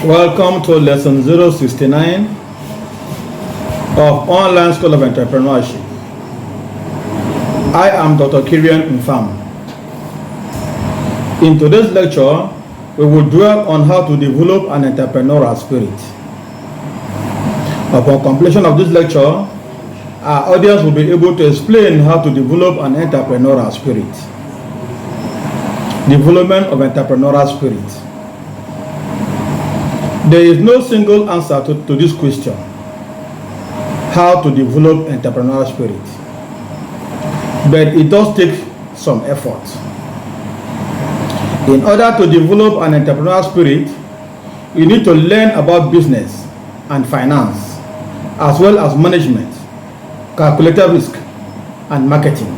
Welcome to lesson 069 of Online School of Entrepreneurship. I am Dr. Kirian Mfam. In today's lecture, we will dwell on how to develop an entrepreneurial spirit. Upon completion of this lecture, our audience will be able to explain how to develop an entrepreneurial spirit. Development of entrepreneurial spirit. There is no single answer to this question, how to develop entrepreneurial spirit. But it does take some effort. In order to develop an entrepreneurial spirit, you need to learn about business and finance, as well as management, calculated risk, and marketing.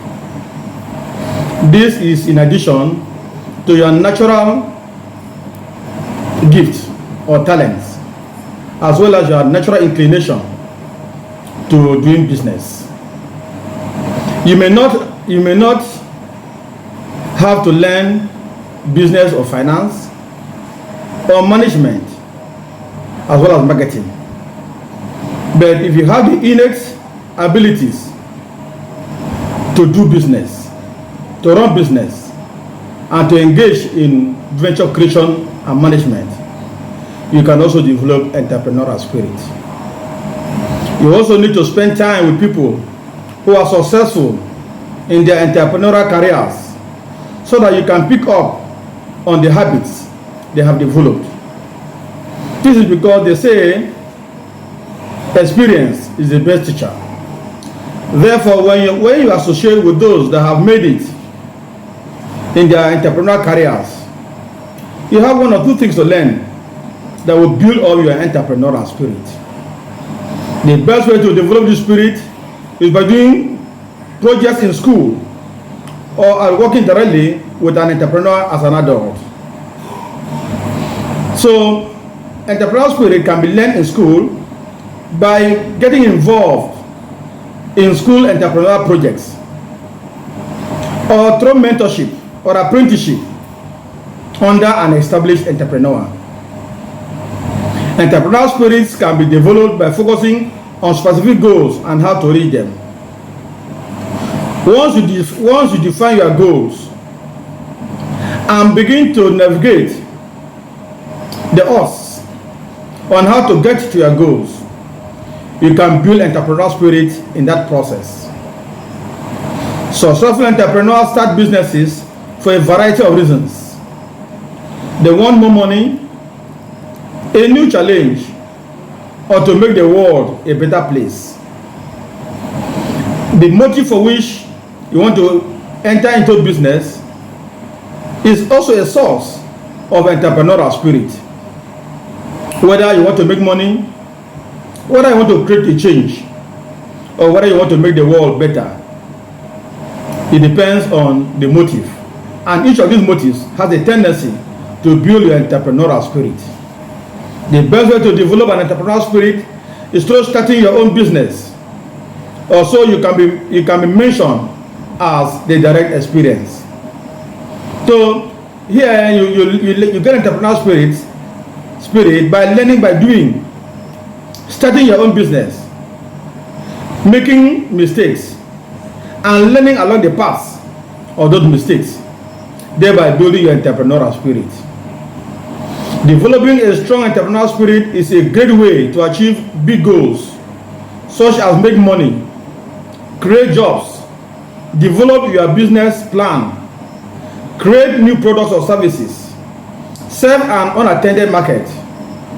This is in addition to your natural gifts or talents, as well as your natural inclination to doing business. You may not have to learn business or finance or management as well as marketing. But if you have the innate abilities to do business, to run business, and to engage in venture creation and management, you can also develop entrepreneurial spirit. You also need to spend time with people who are successful in their entrepreneurial careers so that you can pick up on the habits they have developed. This is because they say experience is the best teacher. Therefore, when you associate with those that have made it in their entrepreneurial careers, you have one or two things to learn that will build up your entrepreneurial spirit. The best way to develop this spirit is by doing projects in school or working directly with an entrepreneur as an adult. So, entrepreneurial spirit can be learned in school by getting involved in school entrepreneurial projects or through mentorship or apprenticeship under an established entrepreneur. Entrepreneurial spirits can be developed by focusing on specific goals and how to reach them. Once you define your goals and begin to navigate the odds on how to get to your goals, you can build entrepreneurial spirit in that process. Successful entrepreneurs start businesses for a variety of reasons. They want more money, a new challenge, or to make the world a better place. The motive for which you want to enter into business is also a source of entrepreneurial spirit. Whether you want to make money, whether you want to create a change, or whether you want to make the world better, it depends on the motive. And each of these motives has a tendency to build your entrepreneurial spirit. The best way to develop an entrepreneurial spirit is through starting your own business. Also, you can be mentioned as the direct experience. So here you get entrepreneurial spirit by learning by doing, starting your own business, making mistakes, and learning along the path of those mistakes, thereby building your entrepreneurial spirit. Developing a strong entrepreneurial spirit is a great way to achieve big goals, such as make money, create jobs, develop your business plan, create new products or services, serve an unattended market,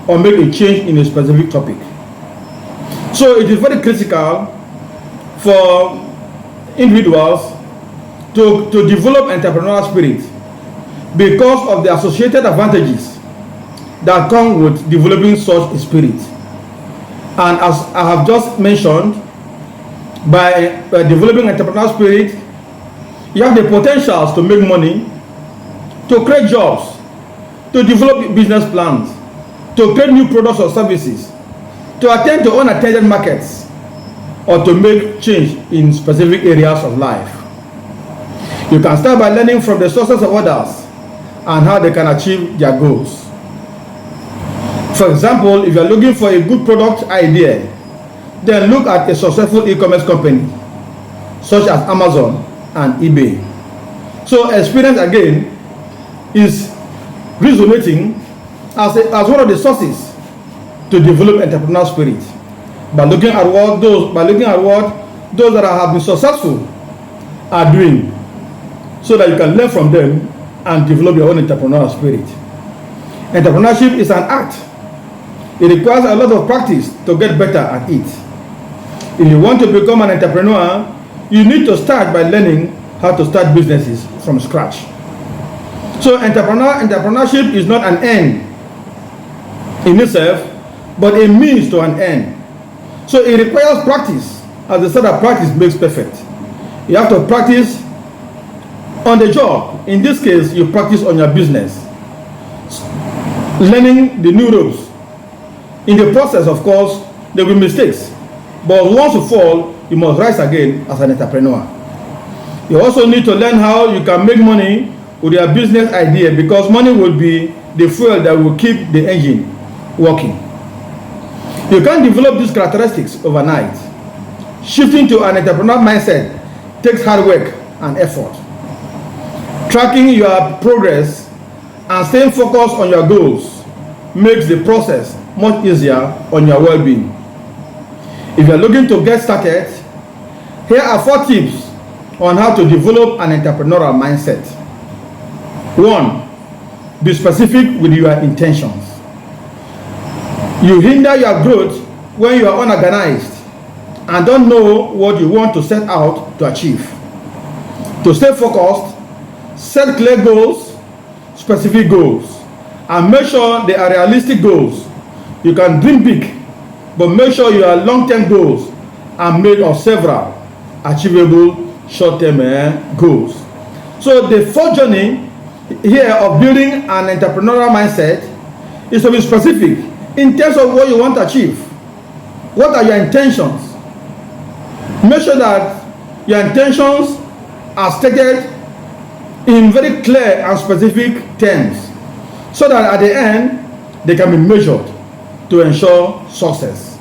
or make a change in a specific topic. So it is very critical for individuals to develop entrepreneurial spirit because of the associated advantages that come with developing such a spirit. And as I have just mentioned, by developing entrepreneurial spirit, you have the potentials to make money, to create jobs, to develop business plans, to create new products or services, to attend to unattended markets, or to make change in specific areas of life. You can start by learning from the success of others and how they can achieve their goals. For example, if you are looking for a good product idea, then look at a successful e-commerce company such as Amazon and eBay. So experience again is resonating as one of the sources to develop entrepreneurial spirit by looking at what those that have been successful are doing, so that you can learn from them and develop your own entrepreneurial spirit. Entrepreneurship is an art. It requires a lot of practice to get better at it. If you want to become an entrepreneur, you need to start by learning how to start businesses from scratch. So entrepreneurship is not an end in itself, but a means to an end. So it requires practice. As they said, that practice makes perfect. You have to practice on the job. In this case, you practice on your business, learning the new ropes. In the process, of course, there will be mistakes, but once you fall, you must rise again as an entrepreneur. You also need to learn how you can make money with your business idea, because money will be the fuel that will keep the engine working. You can't develop these characteristics overnight. Shifting to an entrepreneurial mindset takes hard work and effort. Tracking your progress and staying focused on your goals makes the process much easier on your well-being. If you're looking to get started, here are 4 tips on how to develop an entrepreneurial mindset. 1. Be specific with your intentions. You hinder your growth when you are unorganized and don't know what you want to set out to achieve. To stay focused, set clear goals, specific goals, and make sure they are realistic goals. You can dream big, but make sure your long-term goals are made of several achievable short-term goals. So the 4th journey here of building an entrepreneurial mindset is to be specific in terms of what you want to achieve. What are your intentions? Make sure that your intentions are stated in very clear and specific terms, so that at the end they can be measured to ensure success.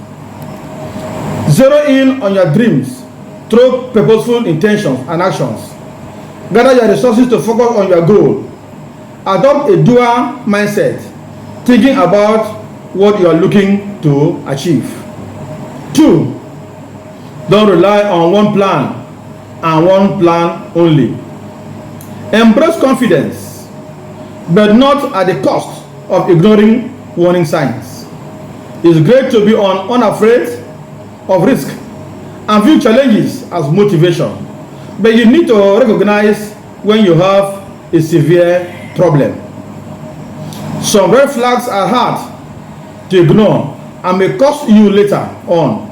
Zero in on your dreams through purposeful intentions and actions. Gather your resources to focus on your goal. Adopt a dual mindset, thinking about what you are looking to achieve. 2. Don't rely on one plan and one plan only. Embrace confidence, but not at the cost of ignoring warning signs. It's great to be unafraid of risk and view challenges as motivation, but you need to recognize when you have a severe problem. Some red flags are hard to ignore and may cost you later on,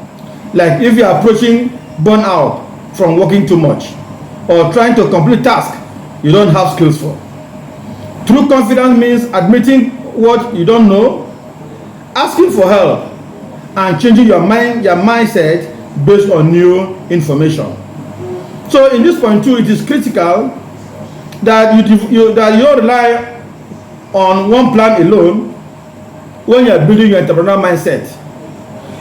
like if you are approaching burnout from working too much or trying to complete tasks you don't have skills for. True confidence means admitting what you don't know, asking for help, and changing your mindset based on new information. So in this point too, it is critical that you don't rely on one plan alone when you are building your entrepreneurial mindset.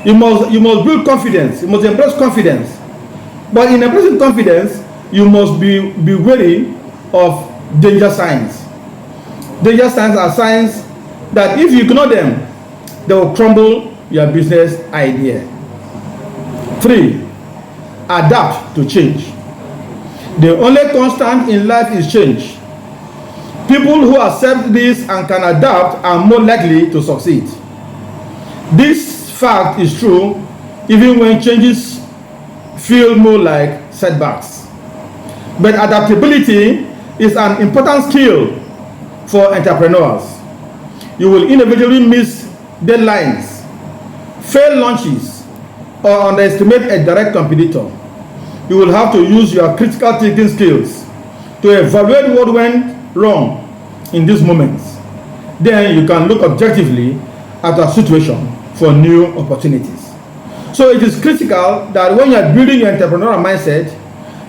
You must build confidence. You must embrace confidence. But in embracing confidence, you must be wary of danger signs. Danger signs are signs that if you ignore them, they will crumble your business idea. 3. Adapt to change. The only constant in life is change. People who accept this and can adapt are more likely to succeed. This fact is true even when changes feel more like setbacks. But adaptability is an important skill for entrepreneurs. You will inevitably miss deadlines, fail launches, or underestimate a direct competitor. You will have to use your critical thinking skills to evaluate what went wrong in these moments. Then you can look objectively at a situation for new opportunities. So it is critical that when you are building your entrepreneurial mindset,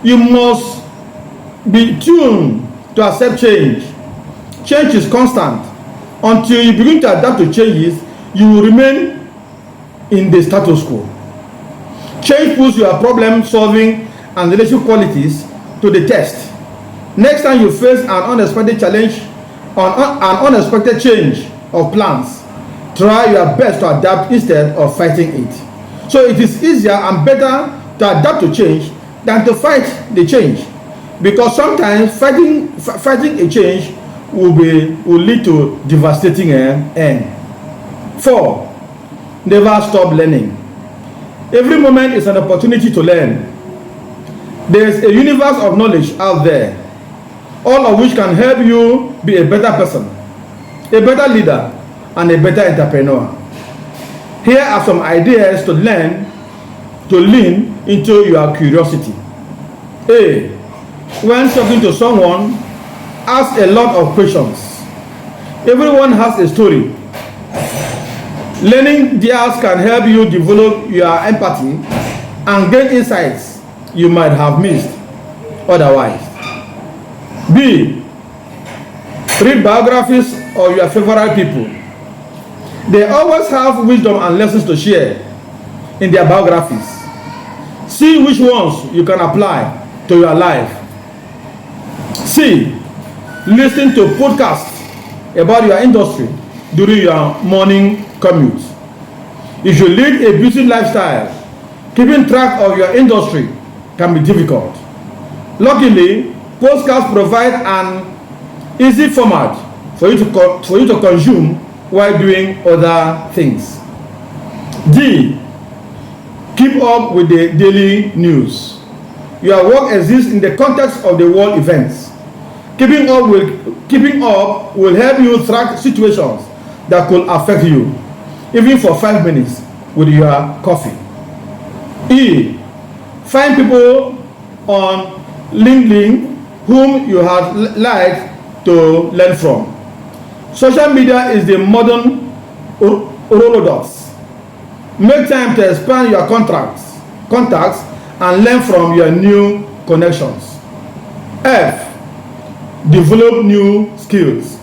you must be tuned to accept change. Change is constant. Until you begin to adapt to changes, you will remain in the status quo. Change puts your problem solving and leadership qualities to the test. Next time you face an unexpected challenge, an unexpected change of plans, try your best to adapt instead of fighting it. So it is easier and better to adapt to change than to fight the change, because sometimes fighting a change will lead to devastating end. 4. Never stop learning. Every moment is an opportunity to learn. There is a universe of knowledge out there, all of which can help you be a better person, a better leader, and a better entrepreneur. Here are some ideas to lean into your curiosity. A. When talking to someone, ask a lot of questions. Everyone has a story. Learning theirs can help you develop your empathy and gain insights you might have missed otherwise. B. Read biographies of your favorite people. They always have wisdom and lessons to share in their biographies. See which ones you can apply to your life. C. Listen to podcasts about your industry during your morning commute. If you lead a busy lifestyle, keeping track of your industry can be difficult. Luckily, podcasts provide an easy format for you to consume while doing other things. D. Keep up with the daily news. Your work exists in the context of the world events. Keeping up will help you track situations that could affect you, even for 5 minutes with your coffee. E. Find people on LinkedIn whom you have liked to learn from. Social media is the modern Rolodex. Make time to expand your contacts and learn from your new connections. F. Develop new skills.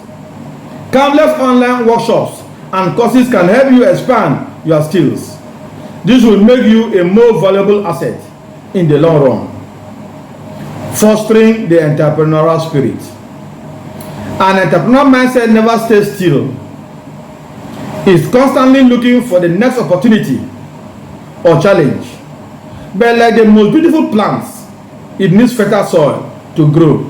Countless online workshops and courses can help you expand your skills. This will make you a more valuable asset in the long run. Fostering the entrepreneurial spirit. An entrepreneurial mindset never stays still. It's constantly looking for the next opportunity or challenge. But like the most beautiful plants, it needs fertile soil to grow.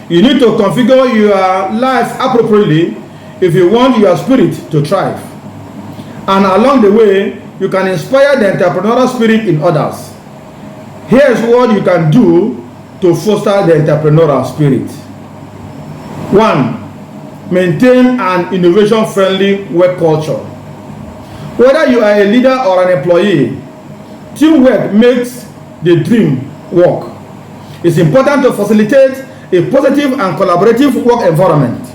You need to configure your life appropriately if you want your spirit to thrive. And along the way, you can inspire the entrepreneurial spirit in others. Here's what you can do to foster the entrepreneurial spirit. 1. Maintain an innovation-friendly work culture. Whether you are a leader or an employee, teamwork makes the dream work. It's important to facilitate a positive and collaborative work environment.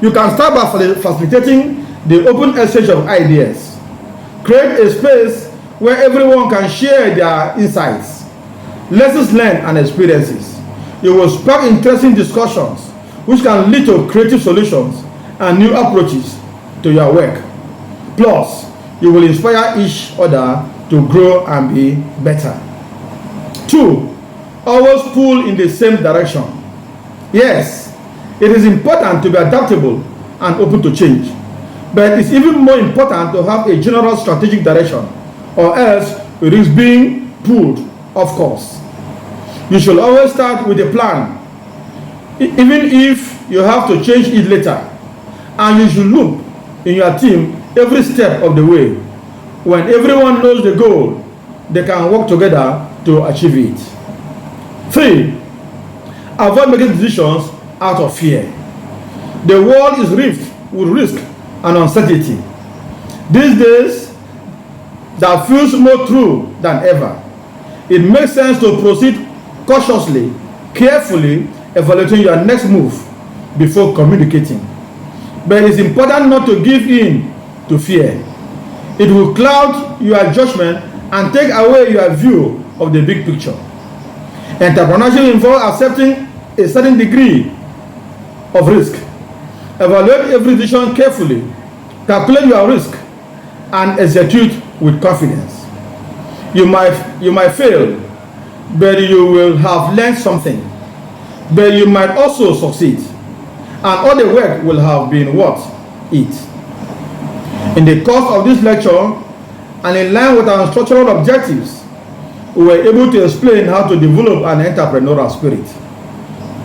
You can start by facilitating the open exchange of ideas. Create a space where everyone can share their insights, lessons learned, and experiences. You will spark interesting discussions which can lead to creative solutions and new approaches to your work. Plus, you will inspire each other to grow and be better. 2. Always pull in the same direction. Yes, it is important to be adaptable and open to change, but it's even more important to have a general strategic direction, or else you risk being pulled off course. You should always start with a plan, even if you have to change it later, and you should loop in your team every step of the way. When everyone knows the goal, they can work together to achieve it. 3. Avoid making decisions out of fear. The world is rife with risk and uncertainty. These days, that feels more true than ever. It makes sense to proceed cautiously, carefully evaluating your next move before communicating. But it's important not to give in to fear. It will cloud your judgment and take away your view of the big picture. Entrepreneurship involves accepting a certain degree of risk. Evaluate every decision carefully. Calculate your risk and execute with confidence. You might fail, but you will have learned something. But you might also succeed, and all the work will have been worth it. In the course of this lecture, and in line with our structural objectives, we were able to explain how to develop an entrepreneurial spirit.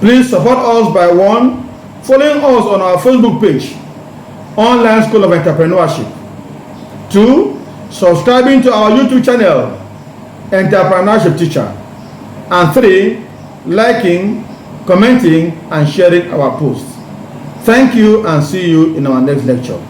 Please support us by 1. Following us on our Facebook page, Online School of Entrepreneurship. 2. Subscribing to our YouTube channel, Entrepreneurship Teacher. And 3. Liking, commenting, and sharing our posts. Thank you, and see you in our next lecture.